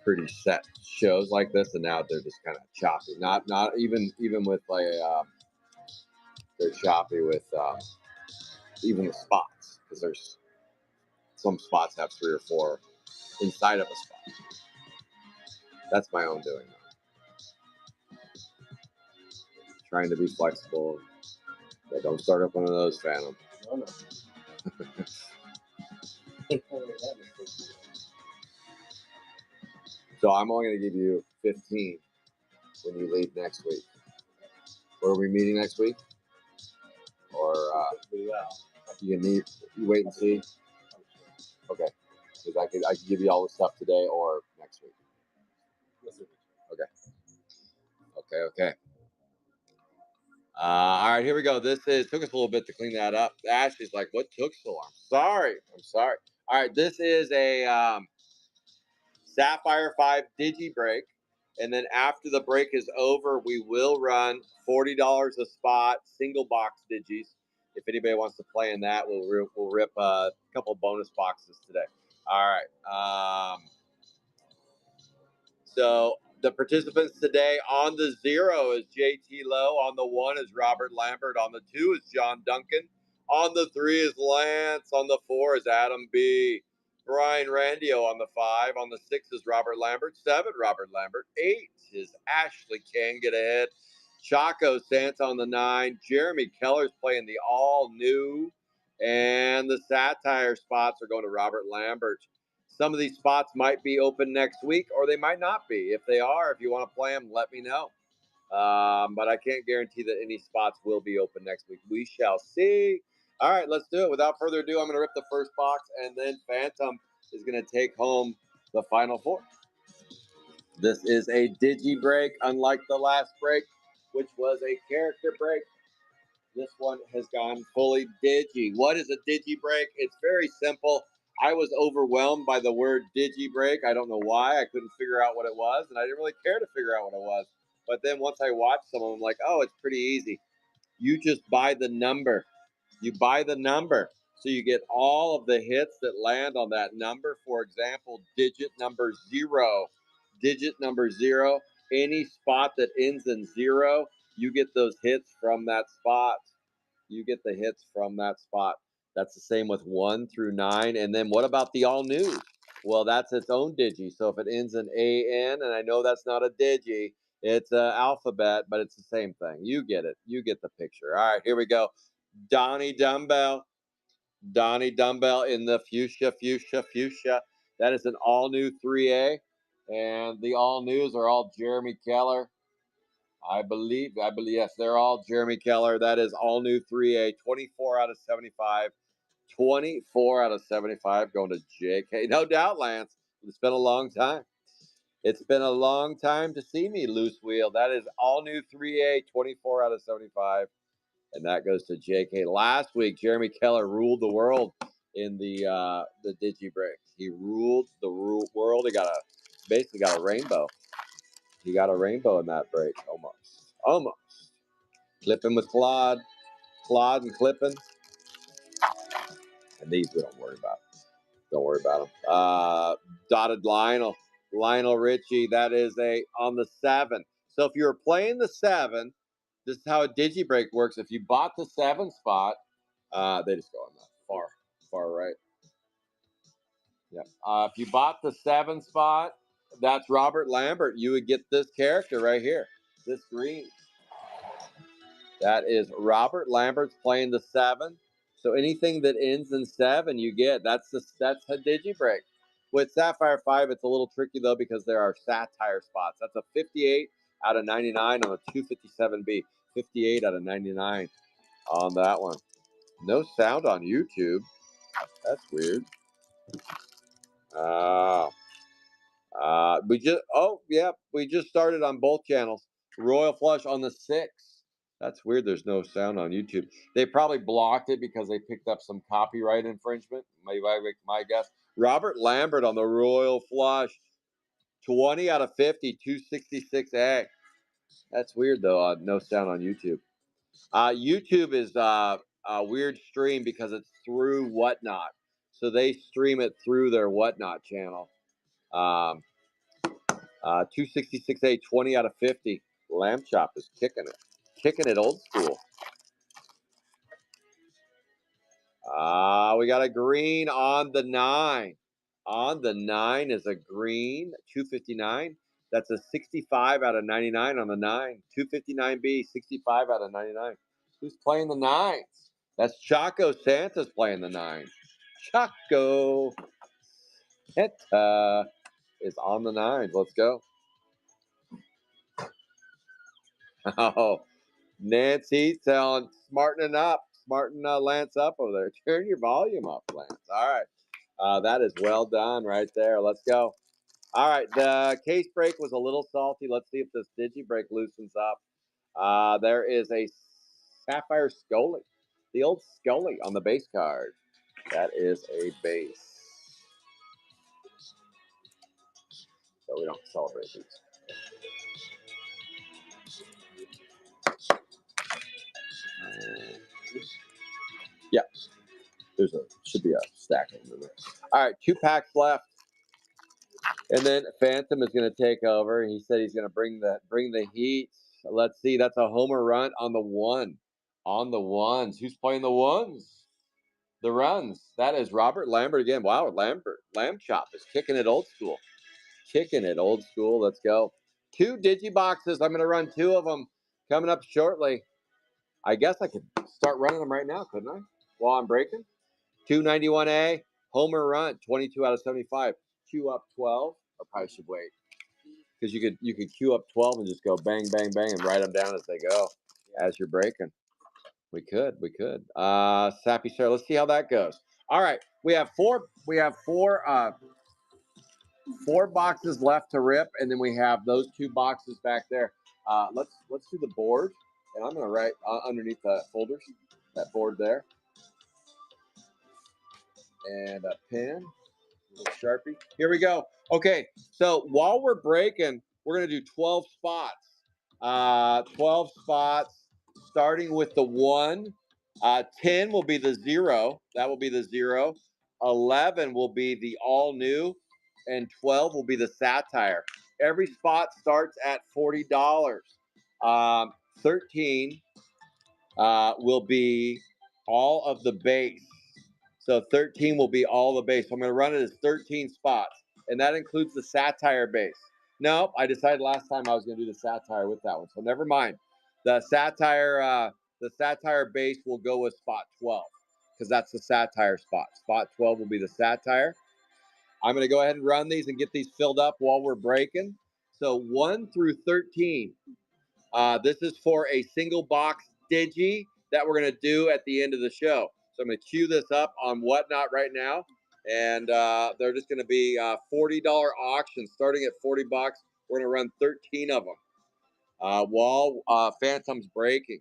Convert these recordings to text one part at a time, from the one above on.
pretty set shows like this, and now they're just kind of choppy. Not even with like they're choppy with even the spots, because there's some spots have 3 or 4 inside of a spot. That's my own doing. Trying to be flexible. Yeah, don't start up one of those, Phantom. No. So I'm only going to give you 15 when you leave next week. Where are we meeting next week? Or you wait and see? Okay. Because I could give you all the stuff today or next week. Okay. All right, here we go. Took us a little bit to clean that up. Ashley's like, what took so long? I'm sorry. All right, this is a Sapphire 5 Digi break. And then after the break is over, we will run $40 a spot, single box digis. If anybody wants to play in that, we'll rip a couple bonus boxes today. All right. So the participants today on the 0 is JT Lowe. On the 1 is Robert Lambert. On the 2 is John Duncan. On the 3 is Lance. On the 4 is Adam B. Brian Randio on the 5. On the 6 is Robert Lambert. 7, Robert Lambert. 8 is Ashley King. Get ahead. Chaco Santa on the 9. Jeremy Keller's playing the all-new. And the satire spots are going to Robert Lambert. Some of these spots might be open next week, or they might not be. If they are, if you want to play them, let me know. But I can't guarantee that any spots will be open next week. We shall see. All right, let's do it. Without further ado, I'm going to rip the first box, and then Phantom is going to take home the final 4. This is a Digi break, unlike the last break, which was a character break. This one has gone fully Digi. What is a Digi break? It's very simple. I was overwhelmed by the word Digi break. I don't know why. I couldn't figure out what it was, and I didn't really care to figure out what it was. But then once I watched some of them, I'm like, oh, it's pretty easy. You just buy the number. You buy the number. So you get all of the hits that land on that number. For example, digit number 0. Digit number 0. Any spot that ends in 0, you get those hits from that spot. You get the hits from that spot. That's the same with 1 through 9. And then what about the all new? Well, that's its own digi. So if it ends in AN, and I know that's not a digi, it's an alphabet, but it's the same thing. You get it. You get the picture. All right, here we go. Donnie Dumbbell. Donnie Dumbbell in the fuchsia. That is an all new 3A. And the all news are all Jeremy Keller. I believe, yes, they're all Jeremy Keller. That is all new 3A, 24 out of 75. 24 out of 75 going to JK. No doubt, Lance. It's been a long time. It's been a long time to see me, Loose Wheel. That is all new 3A, 24 out of 75. And that goes to JK. Last week, Jeremy Keller ruled the world in the Digi break. He ruled the world. He basically got a rainbow. He got a rainbow in that break, almost. Clipping with Claude and clipping. And these we don't worry about. Don't worry about them. Dotted Lionel Richie. That is on the 7. So if you were playing the 7, this is how a Digi break works. If you bought the 7 spot, they just go on the far right. Yeah. If you bought the 7 spot, that's Robert Lambert. You would get this character right here, this green. That is Robert Lambert's playing the 7. So anything that ends in 7, you get. That's a Digi break. With Sapphire 5, it's a little tricky though because there are satire spots. That's a 58 out of 99 on a 257B. 58 out of 99 on that one. No sound on YouTube. That's weird. We just started on both channels. Royal Flush on the 6. That's weird. There's no sound on YouTube. They probably blocked it because they picked up some copyright infringement. Maybe I make my guess. Robert Lambert on the Royal Flush. 20 out of 50, 266A. That's weird though. No sound on YouTube. YouTube is a weird stream because it's through Whatnot. So they stream it through their Whatnot channel. 266A, 20 out of 50. Lamb Chop is kicking it. Kicking it old school. We got a green on the 9. On the 9 is a green, 259. That's a 65 out of 99 on the 9. 259B, 65 out of 99. Who's playing the 9s? That's Choco Santa's playing the 9. Choco Santa is on the 9s. Let's go. Oh, Nancy telling, smartening up, Lance up over there. Turn your volume up, Lance. All right. That is well done right there. Let's go. All right. The case break was a little salty. Let's see if this digi break loosens up. There is a Sapphire Scully. The old Scully on the base card. That is a base. So we don't celebrate these. Yeah. Should be a stack of them in there. All right. 2 packs left. And then Phantom is going to take over. He said he's going to bring the heat. Let's see. That's a homer run on the 1. On the 1s. Who's playing the 1s? The runs. That is Robert Lambert again. Wow, Lambert. Lamb Chop is kicking it old school. Kicking it old school. Let's go. 2 digi boxes. I'm going to run 2 of them coming up shortly. I guess I could start running them right now, couldn't I? While I'm breaking. 291A. Homer run. 22 out of 75. Queue up 12. I probably should wait. Because you could queue up 12 and just go bang, bang, bang and write them down as they go as you're breaking. We could. Sappy Sarah. Let's see how that goes. All right. We have four boxes left to rip, and then we have those 2 boxes back there. Let's do the board, and I'm gonna write underneath the folders, that board there, and a pen. Sharpie. Here we go. Okay, so while we're breaking, we're going to do 12 spots. 12 spots, starting with the 1. 10 will be the 0. That will be the 0. 11 will be the all new. And 12 will be the Satire. Every spot starts at $40. 13 will be all of the base. So 13 will be all the base. So I'm going to run it as 13 spots, and that includes the Satire base. Nope, I decided last time I was going to do the Satire with that one, so never mind. The Satire base will go with spot 12 because that's the Satire spot. Spot 12 will be the Satire. I'm going to go ahead and run these and get these filled up while we're breaking. So 1 through 13. This is for a single box digi that we're going to do at the end of the show. So I'm going to queue this up on Whatnot right now. And they're just going to be $40 auctions starting at 40 bucks. We're going to run 13 of them while Phantom's breaking.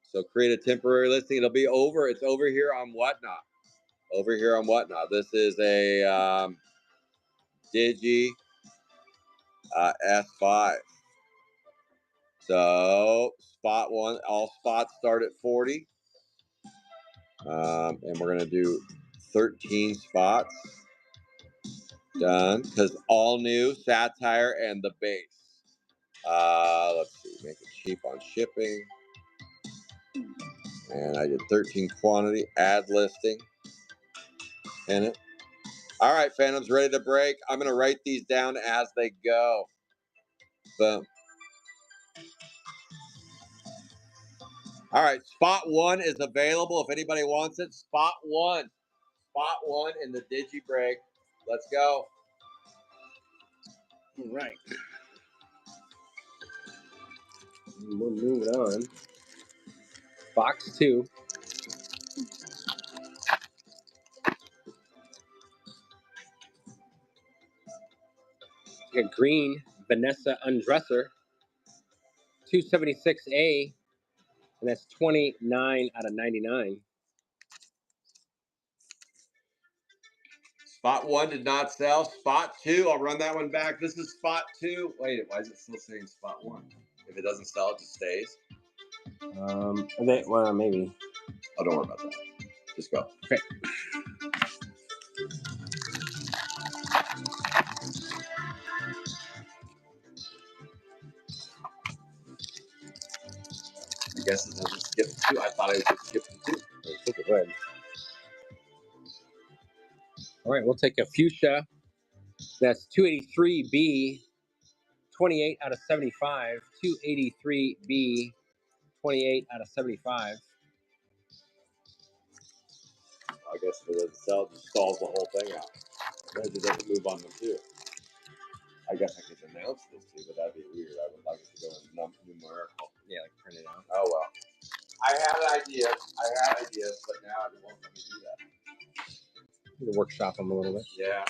So create a temporary listing. It'll be over. It's over here on Whatnot. Over here on Whatnot. This is a Digi S5. So spot 1, all spots start at 40. And we're going to do 13 spots. Done. Because all new, Satire, and the base. Let's see. Make it cheap on shipping. And I did 13 quantity. Add listing. In it. All right, Phantom's ready to break. I'm going to write these down as they go. Boom. All right, spot 1 is available if anybody wants it. Spot 1. Spot 1 in the Digi break. Let's go. All right. We'll move it on. Box 2. We got green Vanessa Undresser, 276A, and that's 29 out of 99. Spot 1 did not sell. Spot 2, I'll run that one back. This is spot 2. Wait, why is it still saying spot 1? If it doesn't sell, it just stays. Well, maybe. Oh, don't worry about that. Just go. Okay. I guess it doesn't skip the 2. I thought it would skip the 2. I think it would. All right, we'll take a fuchsia. That's 283B, 28 out of 75. 283B, 28 out of 75. I guess for the cell just stalls the whole thing out. It doesn't move on the 2. I guess I could announce this too, but that'd be weird. I would like it to go in numerical. Yeah, like print it out. Oh well. I had ideas, but now it won't let me do that. You can workshop them a little bit. Yeah.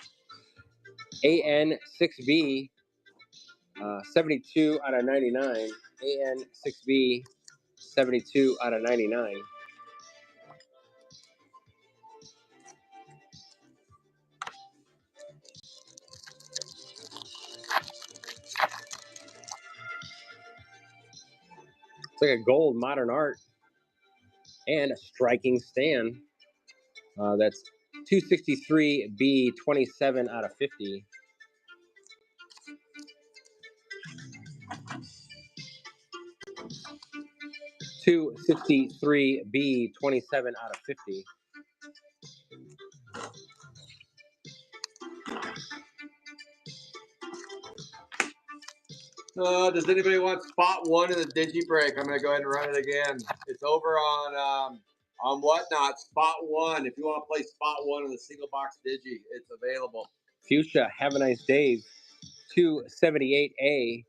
AN6B, 72 out of 99. AN6B, 72 out of 99. It's like a gold modern art and a striking stand. That's 263B, 27 out of 50. $263B, 27 out of 50. Does anybody want spot 1 in the digi break? I'm gonna go ahead and run it again. It's over on Whatnot. Spot 1. If you want to play spot 1 in the single box digi, it's available. Fuchsia, have a nice day. 278A,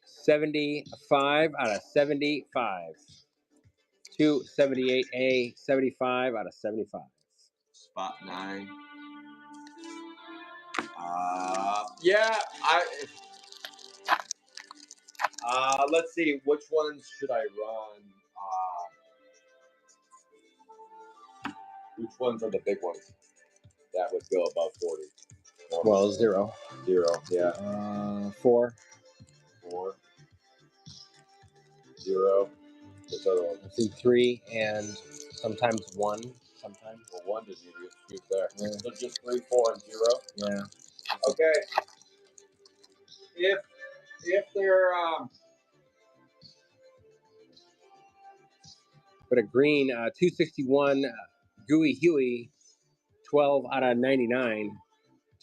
75 out of 75. 278A, 75 out of 75. Spot 9. Yeah, let's see, which ones should I run? Which ones are the big ones that would go above 40? Well, 0. 0, yeah. 4. 4. 0. Which other one? I see 3 and sometimes 1. Sometimes. Well, 1 doesn't even get scooped there. Yeah. So just 3, 4, and 0? Yeah. Okay. If they're But a green 261 Gooey Huey, 12 out of 99.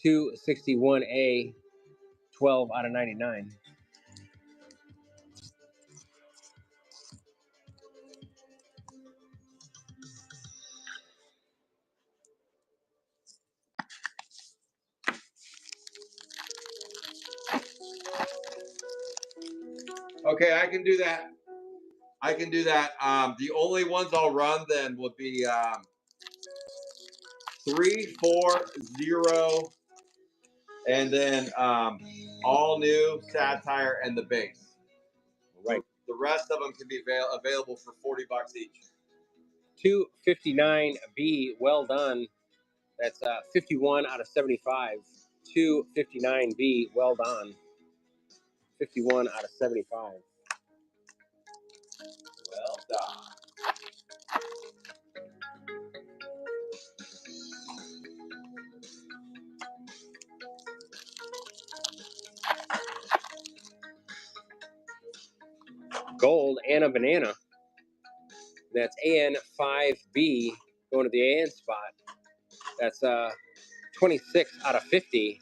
261A, 12 out of 99. okay, I can do that. The only ones I'll run then would be 3, 4, 0, and then all new Sapphire and the base. Right. The rest of them can be available for $40 each. 259B, well done. That's 51 out of 75. 259B, well done. 51 out of 75. Well done. Gold and a banana. That's AN5B going to the AN spot. That's 26 out of 50.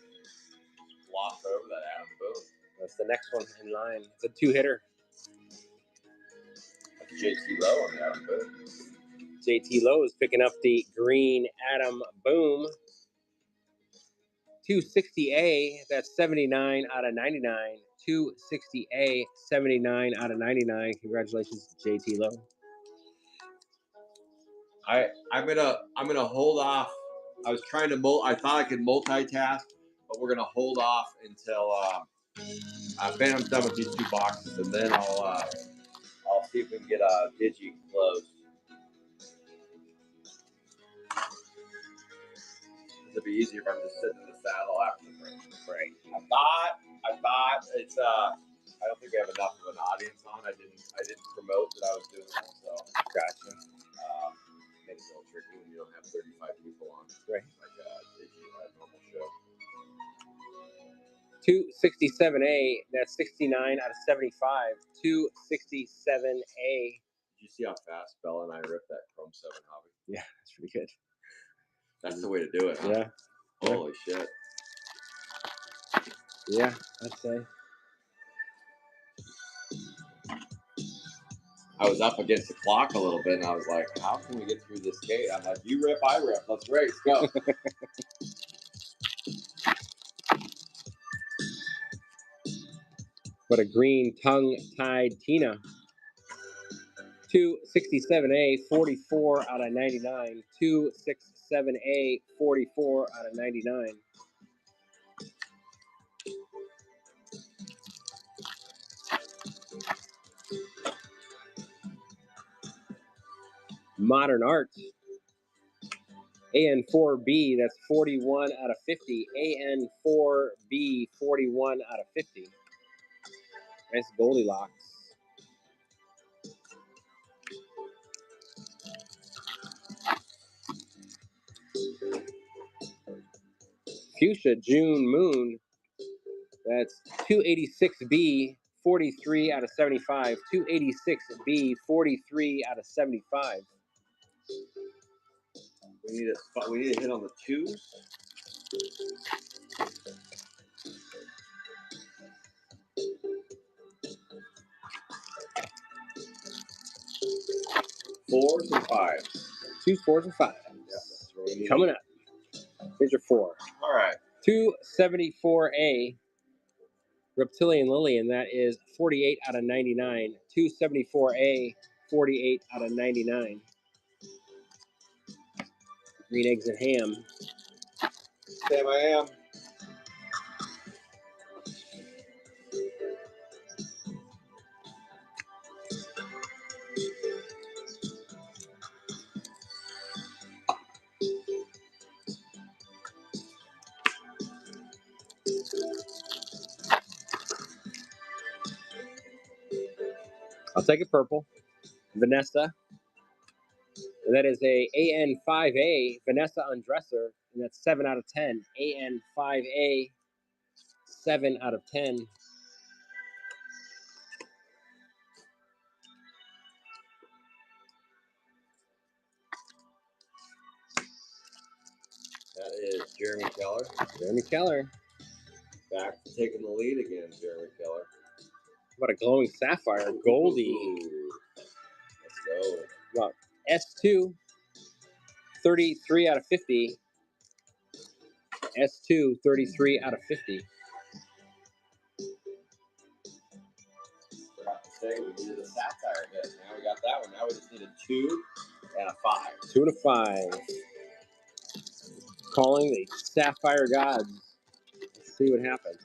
Lost over that Adam Boom. That's the next one in line. It's a 2-hitter. That's JT Low on the Adam Boom. JT Lowe is picking up the green Adam Boom. 260A, that's 79 out of 99. 260A, 79 out of 99. Congratulations to JT Lowe. I'm gonna hold off. I was trying to I thought I could multitask, but we're gonna hold off until Phantom's done with these 2 boxes, and then I'll see if we can get a digi closed. It'd be easier if I'm just sitting in the saddle after the break. Right. I thought it's I don't think we have enough of an audience on. I didn't promote that I was doing that, so Gotcha. makes it a little tricky when you don't have 35 people on. Right. Like a normal show. 267A, that's 69 out of 75. 267A, you see how fast Bella and I ripped that Chrome 7 hobby? Yeah, that's pretty good. That's the way to do it, huh? Yeah. Holy shit. Yeah, I'd say. I was up against the clock a little bit, and I was like, how can we get through this gate? I'm like, you rip, I rip. Let's race. Go. What a green tongue-tied Tina. 267A, 44 out of 99. 267A, 44 out of 99. Modern Art. AN4B, that's 41 out of 50. AN4B, 41 out of 50. Nice Goldilocks. Fuchsia June Moon, that's 286B, 43 out of 75. 286B, 43 out of 75. We need a hit on the twos. Fours and fives. 2s, 4s, and 5s. Yeah, Coming up. Here's your 4. All right. 274A, Reptilian Lily, and that is 48 out of 99. 274A, 48 out of 99. Green Eggs and Ham. Sam, I am. I'll take a purple. Vanessa. And that is a AN5A, Vanessa Undresser, and that's 7 out of 10. AN5A, 7 out of 10. That is Jeremy Keller. Jeremy Keller. Back to taking the lead again, Jeremy Keller. What a glowing sapphire. Goldie. Ooh. Let's go. Well, S2, 33 out of 50. S2, 33 out of 50. Forgot to say we needed a Sapphire hit. Now we got that one. Now we just need a 2 and a 5. 2 and a 5. Calling the Sapphire gods. Let's see what happens.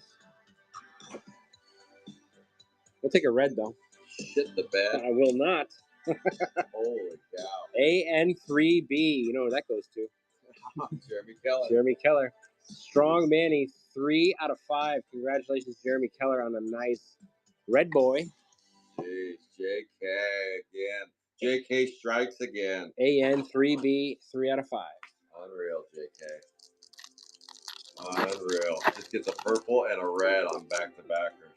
We'll take a red, though. Shit the bed. I will not. Holy cow. AN3B. You know where that goes to. Jeremy Keller. Jeremy Keller. Strong Manny, 3 out of 5. Congratulations, Jeremy Keller, on a nice red boy. Jeez, JK again. JK strikes again. AN3B, 3 out of 5. Unreal, JK. Unreal. Just gets a purple and a red on back-to-backers.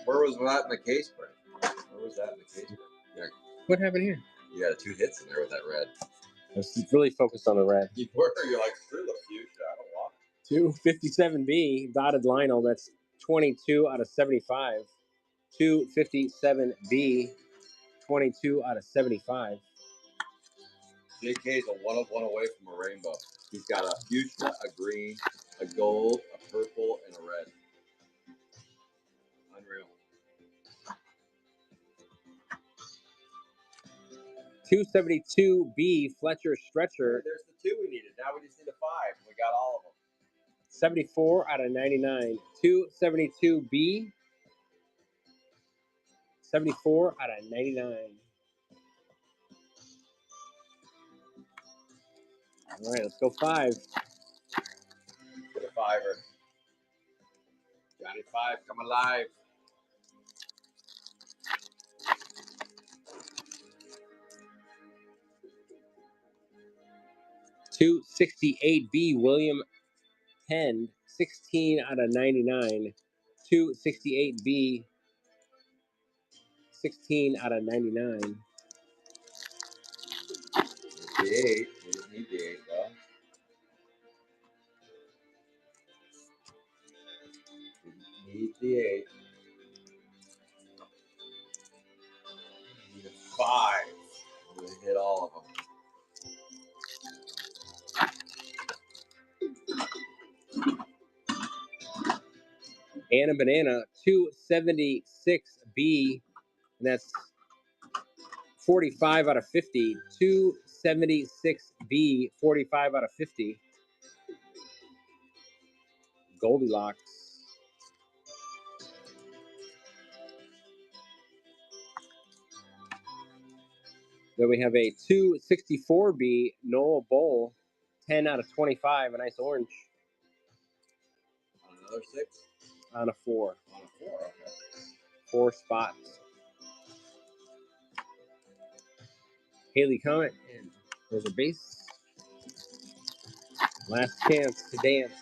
Where was that in the case break? Where was that in the case break? Yeah. What happened here? You had 2 hits in there with that red. I was really focused on the red. You were. You're like, screw the fuchsia. I don't want it. 257B, dotted Lionel, that's 22 out of 75. 257B, 22 out of 75. JK's a 1 of 1 away from a rainbow. He's got a fuchsia, a green, a gold, a purple, and a red. Unreal. 272B, Fletcher Stretcher. There's the 2 we needed. Now we just need a 5. We got all of them. 74 out of 99. 272B. 74 out of 99. All right, let's go 5. Get a 5er. Johnny 5, come alive. $268B, William Penn, 16 out of 99. $268B, 16 out of 99. The 8. We didn't need the 8, though. We need the 8. We need a 5. We hit all of them. Anna Banana, 276B, and that's 45 out of 50. 276B, 45 out of 50. Goldilocks. Then we have a 264B Noah Bowl, 10 out of 25, a nice orange. On another 6? On a 4. On a 4, okay. 4 spots. Haley Comet, and there's a base. Last chance to dance.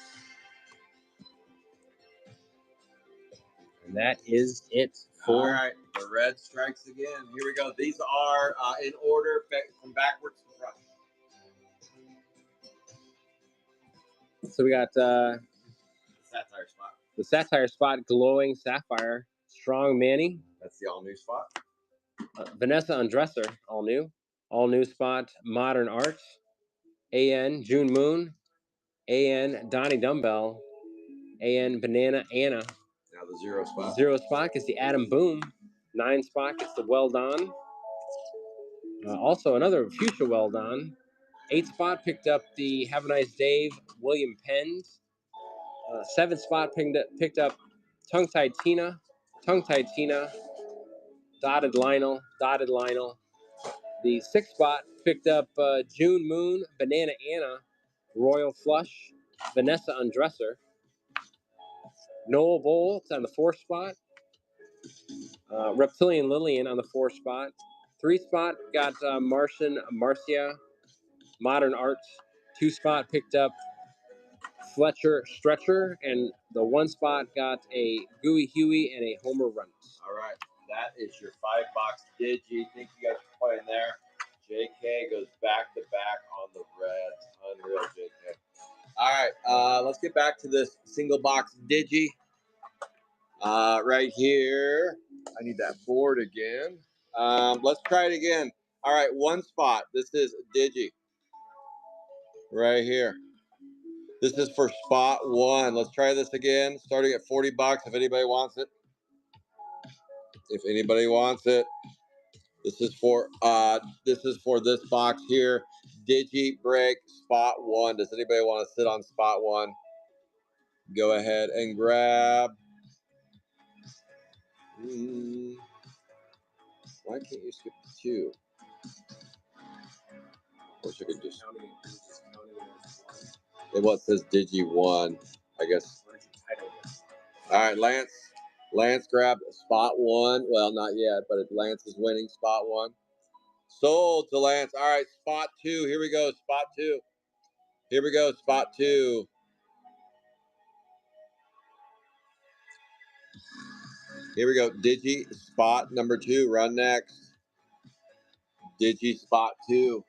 And that is it for. All right, the red strikes again. Here we go. These are in order from backwards to front. So we got Sapphire spot. the Sapphire spot, glowing Sapphire. Strong Manny. That's the all-new spot. Vanessa Undresser, all new. All new spot, Modern Art. AN, June Moon. AN, Donnie Dumbbell. AN, Banana Anna. Now the 0 spot. 0 spot gets the Adam Boom. 9 spot gets the Well Done. Also another future Well Done. 8 spot picked up the Have a Nice Dave, William Penns. 7 spot picked up Tongue Tied Tina, Dotted Lionel. The 6 spot picked up June Moon, Banana Anna, Royal Flush, Vanessa Undresser. Noel Bowl, it's on the 4 spot. Reptilian Lillian on the 4 spot. 3 spot got Marcia, Modern Arts. 2 spot picked up Fletcher Stretcher, and the 1 spot got a Gooey Huey and a Homer Run. All right, that is your 5-box Digi. Thank you guys for playing there. JK goes back to back on the reds. Unreal, JK. All right, let's get back to this single box Digi. Right here. I need that board again. Let's try it again. All right, 1 spot. This is Digi. Right here. This is for spot 1. Let's try this again. Starting at 40 bucks if anybody wants it. If anybody wants it. This is for this box here. Digi break spot 1. Does anybody want to sit on spot 1? Go ahead and grab. Why can't you skip the 2? I wish I could just. Well, it says Digi 1, I guess. All right, Lance. Lance grabbed spot 1. Well, not yet, but Lance is winning spot 1. Sold to Lance. All right, spot 2. Here we go. Spot 2. Here we go. Spot 2. Here we go. Digi spot number 2. Run next. Digi spot 2.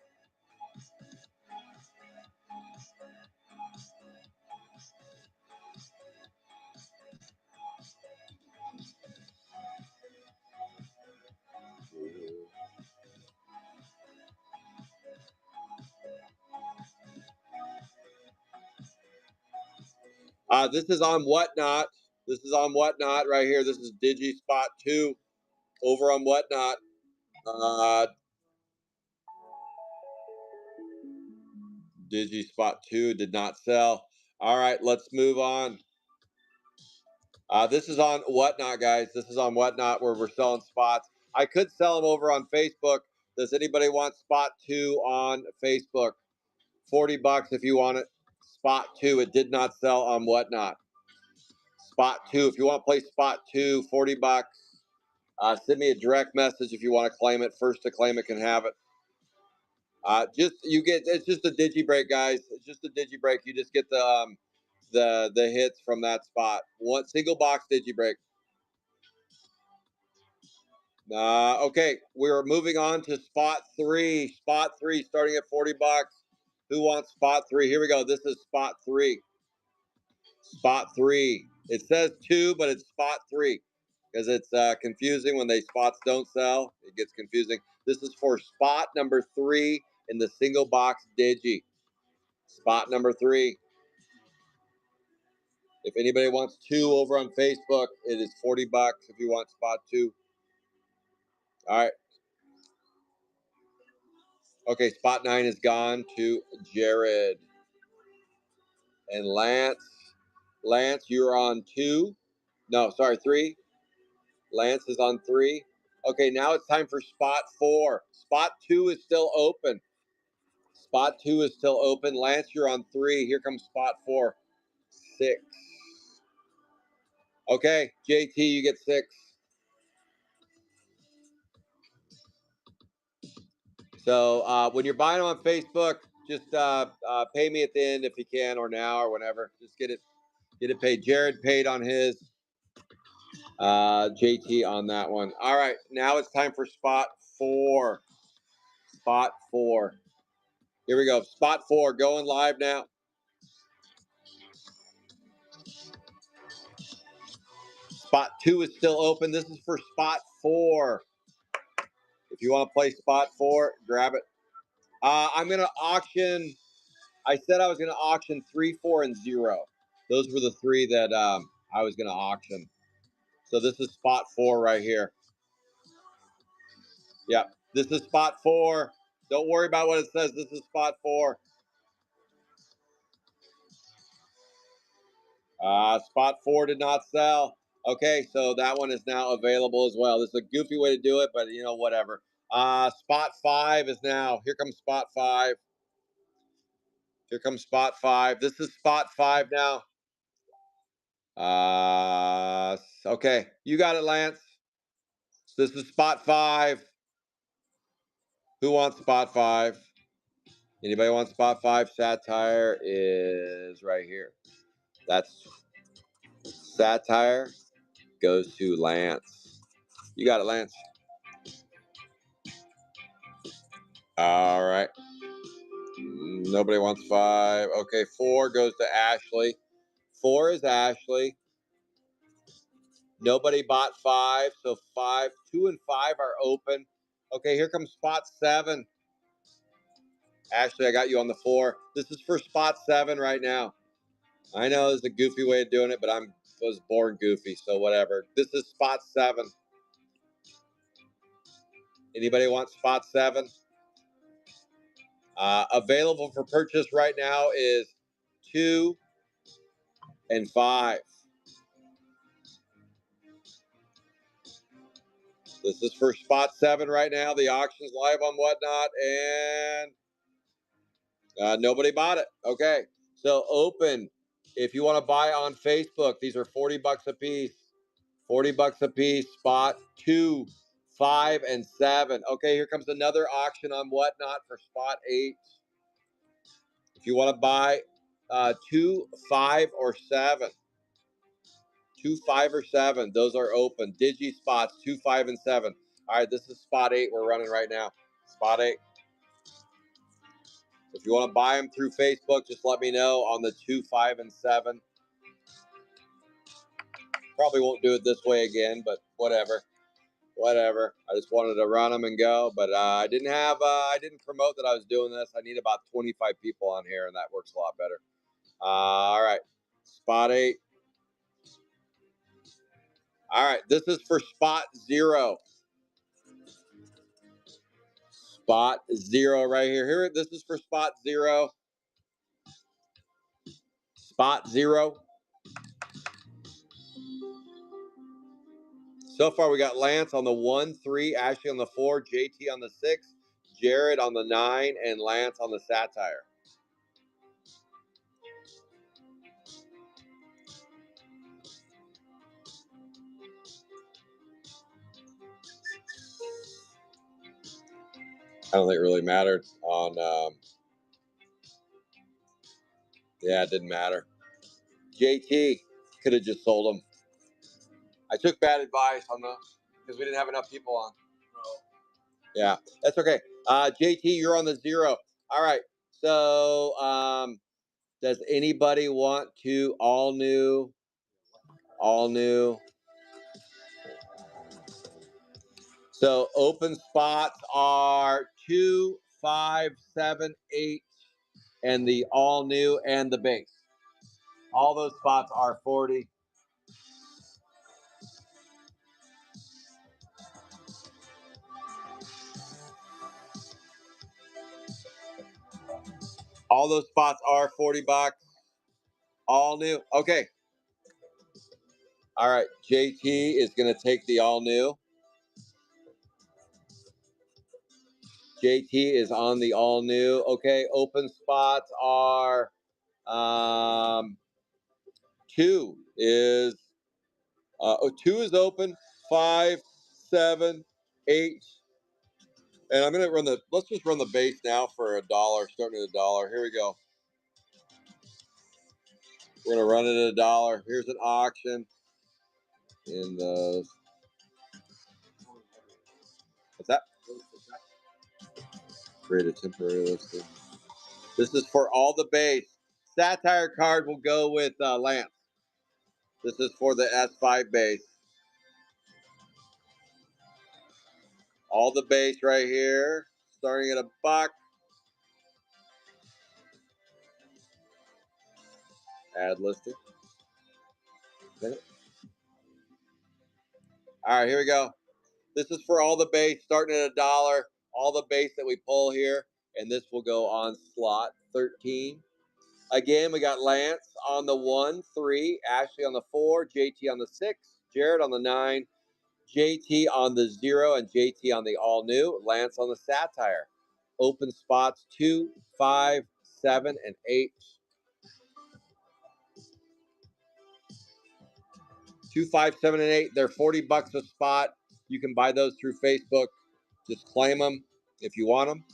This is on Whatnot. This is on Whatnot right here. This is Digi spot 2 over on Whatnot. Digi spot 2 did not sell. All right, let's move on. This is on Whatnot, guys. This is on Whatnot where we're selling spots. I could sell them over on Facebook. Does anybody want spot 2 on Facebook? 40 bucks if you want it. Spot 2. It did not sell on Whatnot. Spot 2. If you want to play spot 2, 40 bucks. Send me a direct message if you want to claim it. First to claim it can have it. It's just a digi break, guys. It's just a digi break. You just get the hits from that spot. One single box digi break. Okay, we're moving on to spot 3. Spot 3 starting at 40 bucks. Who wants spot 3? Here we go. This is spot 3. Spot 3. It says 2, but it's spot 3 because it's confusing when spots don't sell. It gets confusing. This is for spot number 3 in the single box digi. Spot number 3. If anybody wants 2 over on Facebook, it is 40 bucks if you want spot 2. All right. Okay, spot 9 is gone to Jared. And Lance. Lance, you're on 2. No, sorry, 3. Lance is on 3. Okay, now it's time for spot 4. Spot 2 is still open. Spot 2 is still open. Lance, you're on 3. Here comes spot 4. 6. Okay, JT, you get 6. So when you're buying them on Facebook, just pay me at the end if you can, or now, or whenever. Just get it paid. Jared paid on his. JT on that one. All right, now it's time for spot 4. Spot 4. Here we go. Spot 4 going live now. Spot 2 is still open. This is for spot 4. If you want to play spot 4, grab it. I'm going to auction. I said I was going to auction 3, 4, and 0. Those were the 3 that I was going to auction. So this is spot 4 right here. Yep, this is spot 4. Don't worry about what it says. This is spot 4. Spot 4 did not sell. Okay, so that one is now available as well. This is a goofy way to do it, but whatever. Spot 5 is now. Here comes spot 5. Here comes spot 5. This is spot 5 now. Okay, you got it, Lance. This is spot 5. Who wants spot 5? Anybody want spot 5? Sapphire is right here. That's Sapphire goes to Lance. You got it, Lance. All right. Nobody wants 5. Okay, 4 goes to Ashley. 4 is Ashley. Nobody bought 5, so 5, 2, and 5 are open. Okay, here comes spot 7. Ashley, I got you on the 4. This is for spot 7 right now. I know this is a goofy way of doing it, but I was born goofy, so whatever. This is spot 7. Anybody want spot 7? Available for purchase right now is 2 and 5. This is for spot 7 right now. The auction's live on Whatnot, and nobody bought it. Okay, so open. If you want to buy on Facebook, these are 40 bucks a piece. 40 bucks a piece. Spot 2, 5, and 7. Okay, here comes another auction on Whatnot for spot 8. If you want to buy 2, 5, or 7. 2, 5, or 7. Those are open. Digi spots 2, 5, and 7. All right, this is spot 8 we're running right now. Spot 8. If you want to buy them through Facebook, just let me know on the 2, 5, and 7. Probably won't do it this way again, but whatever. Whatever. I just wanted to run them and go, but I didn't promote that I was doing this. I need about 25 people on here, and that works a lot better. All right. Spot 8. All right. This is for spot 0. Spot 0 right here. This is for spot 0. Spot 0. So far, we got Lance on the 1, 3, Ashley on the 4, JT on the 6, Jared on the 9, and Lance on the Sapphire. I don't think it really mattered on. Yeah, it didn't matter. JT could have just sold them. I took bad advice on those because we didn't have enough people on. Yeah, that's okay. JT, you're on the 0. All right. So, does anybody want to all new? All new. So open spots are 2, 5, 7, 8, and the all new and the base. All those spots are 40. All those spots are 40 bucks. All new. Okay. All right. JT is going to take the all new. JT is on the all new. Okay. Open spots are 2 is 2 is open. 5, 7, 8. And I'm going to run let's just run the base now for $1, starting at $1. Here we go. We're going to run it at $1. Here's an auction in the, what's that? Create a temporary listing. This is for all the base. Sapphire card will go with Lance. This is for the S5 base. All the base right here, starting at $1. Add listing. All right, here we go. This is for all the base, starting at $1. All the base that we pull here, and this will go on slot 13. Again, we got Lance on the 1, 3, Ashley on the 4, JT on the 6, Jared on the 9, JT on the 0, and JT on the all new. Lance on the Sapphire. Open spots 2, 5, 7, and 8. 2, 5, 7, and 8. They're 40 bucks a spot. You can buy those through Facebook. Just claim them if you want them.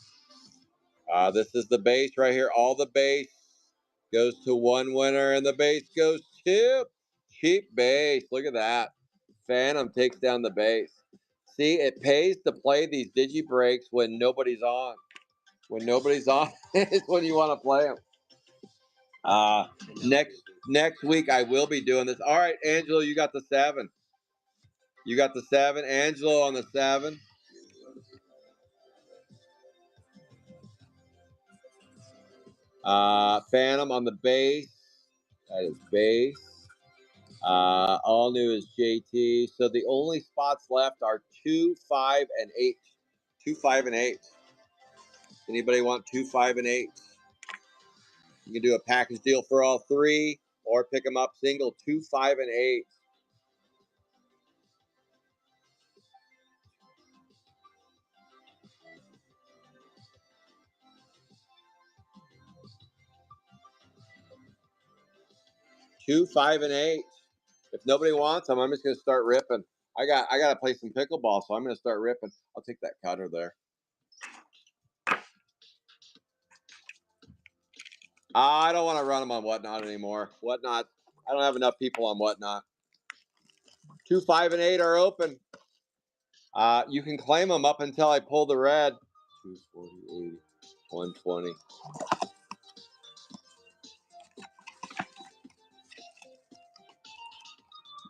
This is the base right here. All the base goes to one winner, and the base goes to cheap base. Look at that. Phantom takes down the base. See, it pays to play these digi breaks when nobody's on. When nobody's on is when you want to play them. Next week I will be doing this. All right, Angelo, you got the 7. You got the 7. Angelo on the 7. Phantom on the base. That is base. All new is JT. So the only spots left are 2, 5, and 8. 2, 5, and 8. Anybody want 2, 5, and 8? You can do a package deal for all 3, or pick them up single. 2, 5, and 8. Two, 5, and 8. If nobody wants them, I'm just gonna start ripping. I gotta play some pickleball, so I'm gonna start ripping. I'll take that cutter there. I don't want to run them on Whatnot anymore. Whatnot, I don't have enough people on Whatnot. 2, 5, and 8 are open. You can claim them up until I pull the red. 240, 80, 120.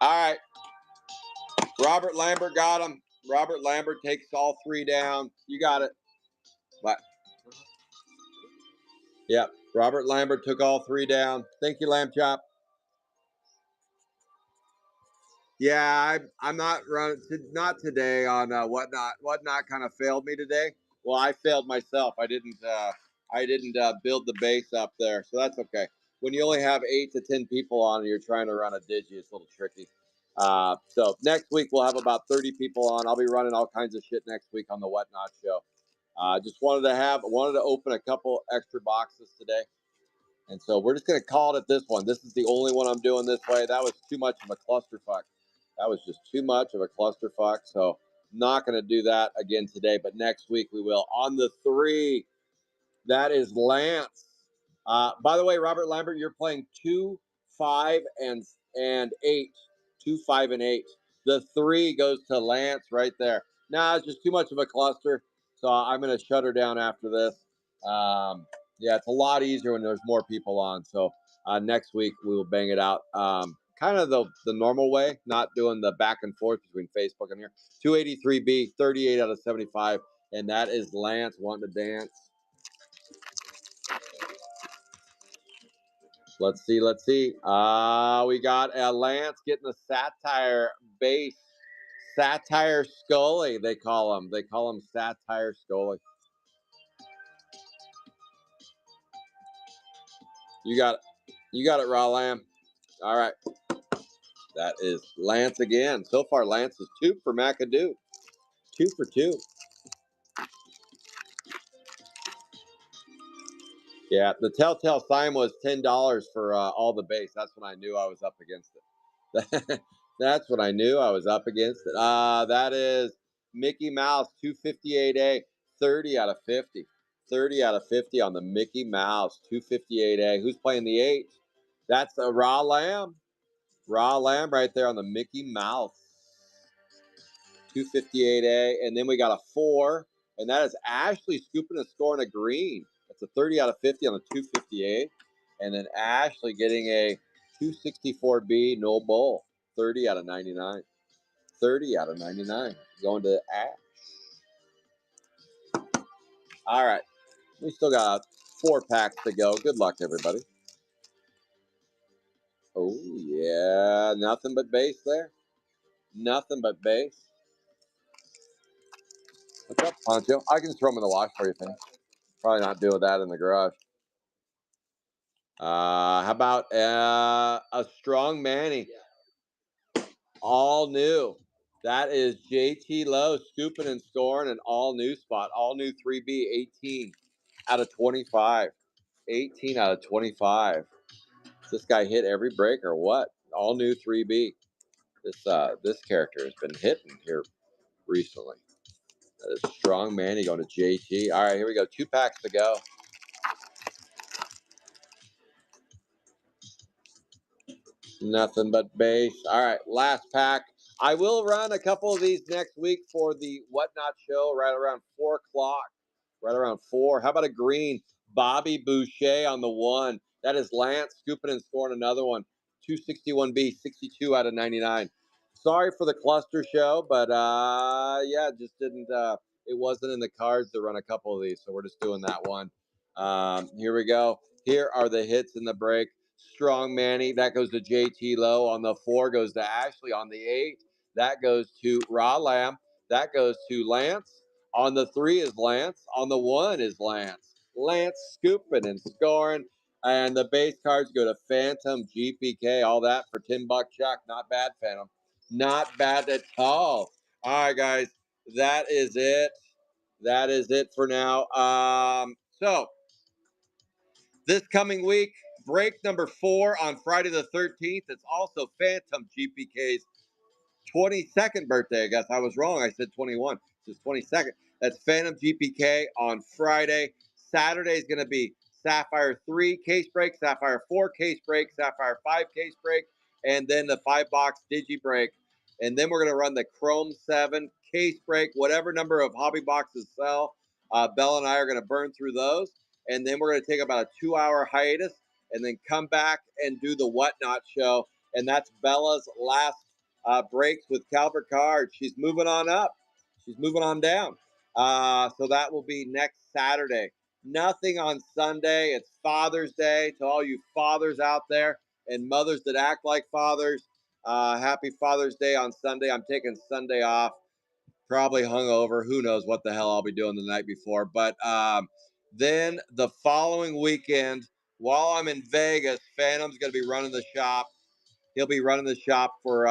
All right. Robert Lambert got him. Robert Lambert takes all 3 down. You got it. What? Yep. Robert Lambert took all 3 down. Thank you, Lamb Chop. Yeah, I'm not running. Not today on Whatnot. Whatnot kind of failed me today. Well, I failed myself. I didn't build the base up there, so that's okay. When you only have 8 to 10 people on and you're trying to run a digi, it's a little tricky. So next week we'll have about 30 people on. I'll be running all kinds of shit next week on the Whatnot show. Just wanted to open a couple extra boxes today. And so we're just going to call it this one. This is the only one I'm doing this way. That was too much of a clusterfuck. That was just too much of a clusterfuck. So not going to do that again today, but next week we will. On the 3, that is Lance. By the way, Robert Lambert, you're playing 2, 5, and 8. 2, 5, and 8. The 3 goes to Lance right there. Nah, it's just too much of a cluster. So I'm going to shut her down after this. Yeah, it's a lot easier when there's more people on. So next week we will bang it out. Kind of the normal way, not doing the back and forth between Facebook and here. 283B, 38 out of 75. And that is Lance wanting to dance. Let's see. We got Lance getting the Sapphire base. Sapphire Scully, they call him. They call him Sapphire Scully. You got it. You got it, Raw Lamb. All right. That is Lance again. So far, Lance is 2 for McAdoo. 2 for 2. Yeah, the telltale sign was $10 for all the base. That's when I knew I was up against it. That's when I knew I was up against it. That is Mickey Mouse 258A, 30 out of 50. 30 out of 50 on the Mickey Mouse 258A. Who's playing the 8? That's a Raw Lamb. Raw Lamb right there on the Mickey Mouse 258A. And then we got a 4, and that is Ashley scooping and scoring a green. That's a 30 out of 50 on the 258. And then Ashley getting a 264B no bull, 30 out of 99. 30 out of 99. Going to Ash. All right. We still got 4 packs to go. Good luck, everybody. Oh, yeah. Nothing but base there. Nothing but base. What's up, Poncho? I can throw them in the wash for you, Penny. Probably not doing that in the garage. How about a strong Manny? All new. That is JT Lowe scooping and scoring an all new spot. All new 3B, 18 out of 25. 18 out of 25. Does this guy hit every break or what? All new 3B. This character has been hitting here recently. That is strong Manny going to JT. All right, here we go. 2 packs to go. Nothing but base. All right, last pack. I will run a couple of these next week for the Whatnot show right around 4 o'clock. Right around 4. How about a green Bobby Boucher on the 1? That is Lance scooping and scoring another one. 261B, 62 out of 99. Sorry for the cluster show, but yeah, just didn't. It wasn't in the cards to run a couple of these, so we're just doing that one. Here we go. Here are the hits in the break. Strong Manny, that goes to JT Lowe. On the 4 goes to Ashley. On the 8, that goes to Raw Lamb. That goes to Lance. On the 3 is Lance. On the 1 is Lance. Lance scooping and scoring. And the base cards go to Phantom, GPK, all that for $10 Chuck. Not bad, Phantom. Not bad at all. All right, guys. That is it. That is it for now. So this coming week, break number 4 on Friday the 13th. It's also Phantom GPK's 22nd birthday. I guess I was wrong. I said 21. It's 22nd. That's Phantom GPK on Friday. Saturday is going to be Sapphire 3 case break, Sapphire 4 case break, Sapphire 5 case break, and then the 5-box Digi break. And then we're going to run the Chrome 7 case break, whatever number of hobby boxes sell. Bella and I are going to burn through those. And then we're going to take about a 2-hour hiatus and then come back and do the Whatnot show. And that's Bella's last breaks with Calvert Card. She's moving on up. She's moving on down. So that will be next Saturday. Nothing on Sunday. It's Father's Day to all you fathers out there and mothers that act like fathers. Happy Father's Day on Sunday. I'm taking Sunday off. Probably hungover. Who knows what the hell I'll be doing the night before. But then the following weekend, while I'm in Vegas, Phantom's going to be running the shop. He'll be running the shop for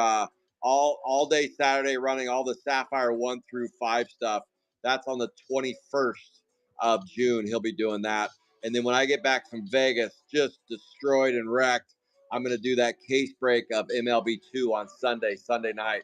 all day Saturday, running all the Sapphire 1 through 5 stuff. That's on the 21st of June. He'll be doing that. And then when I get back from Vegas, just destroyed and wrecked, I'm going to do that case break of MLB2 on Sunday night.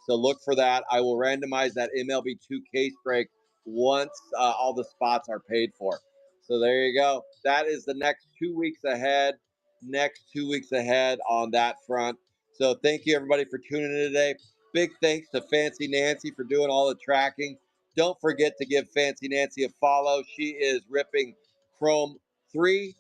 So look for that. I will randomize that MLB2 case break once all the spots are paid for. So there you go. That is the next 2 weeks ahead. Next 2 weeks ahead on that front. So thank you everybody for tuning in today. Big thanks to Fancy Nancy for doing all the tracking. Don't forget to give Fancy Nancy a follow. She is ripping Chrome 3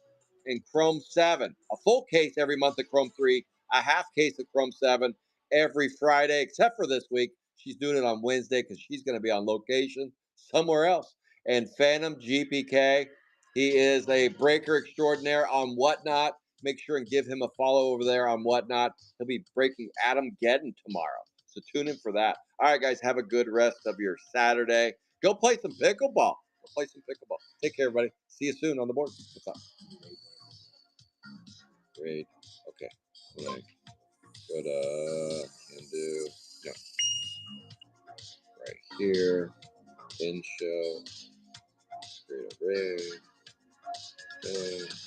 and Chrome 7. A full case every month of Chrome 3, a half case of Chrome 7 every Friday, except for this week. She's doing it on Wednesday because she's going to be on location somewhere else. And Phantom GPK, he is a breaker extraordinaire on Whatnot. Make sure and give him a follow over there on Whatnot. He'll be breaking Adam Geddon tomorrow. So tune in for that. All right, guys, have a good rest of your Saturday. Go play some pickleball. Go play some pickleball. Take care, everybody. See you soon on the board. What's up? Great. Okay. Like, go to can do. No. Right here. In show. Create a rig. Okay.